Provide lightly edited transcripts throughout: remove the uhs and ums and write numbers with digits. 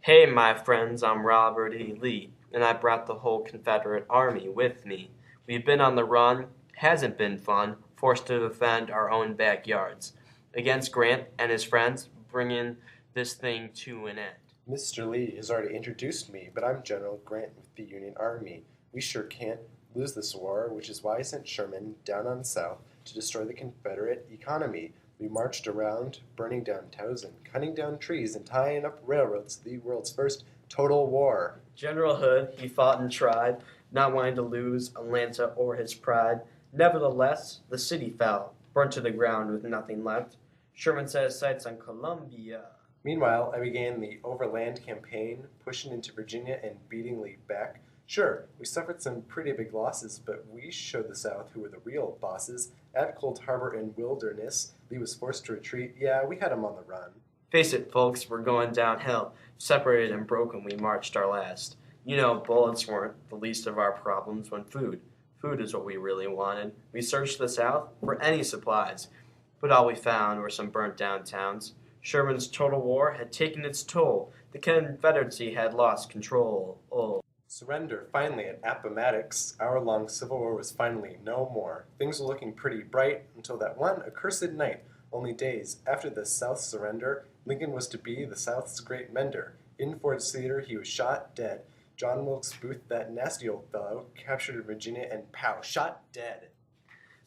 Hey, my friends, I'm Robert E. Lee, and I brought the whole Confederate Army with me. We've been on the run, hasn't been fun, forced to defend our own backyards against Grant and his friends, bringing this thing to an end. Mr. Lee has already introduced me, but I'm General Grant with the Union Army. We sure can't lose this war, which is why I sent Sherman down on south to destroy the Confederate economy. We marched around, burning down towns and cutting down trees and tying up railroads, the world's first total war. General Hood, he fought and tried, not wanting to lose Atlanta or his pride. Nevertheless, the city fell, burnt to the ground with nothing left. Sherman set his sights on Columbia. Meanwhile, I began the overland campaign, pushing into Virginia and beating Lee back. Sure, we suffered some pretty big losses, but we showed the South who were the real bosses. At Cold Harbor and Wilderness, Lee was forced to retreat. Yeah, we had him on the run. Face it, folks, we're going downhill. Separated and broken, we marched our last. You know, bullets weren't the least of our problems when food is what we really wanted. We searched the South for any supplies, but all we found were some burnt down towns. Sherman's total war had taken its toll. The Confederacy had lost control. Oh. Surrender finally at Appomattox. Our long Civil War was finally no more. Things were looking pretty bright until that one accursed night. Only days after the South's surrender, Lincoln was to be the South's great mender. In Ford's theater, he was shot dead. John Wilkes Booth, that nasty old fellow, captured Virginia and pow, shot dead.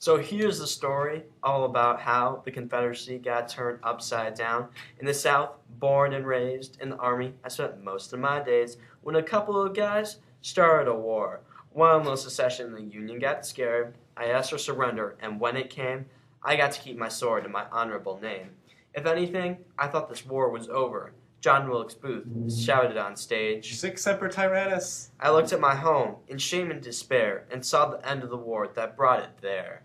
So here's the story all about how the Confederacy got turned upside down. In the South, born and raised in the Army, I spent most of my days when a couple of guys started a war. One little secession, the Union got scared. I asked for surrender, and when it came, I got to keep my sword and my honorable name. If anything, I thought this war was over. John Wilkes Booth shouted on stage. Sic semper tyrannis. I looked at my home in shame and despair and saw the end of the war that brought it there.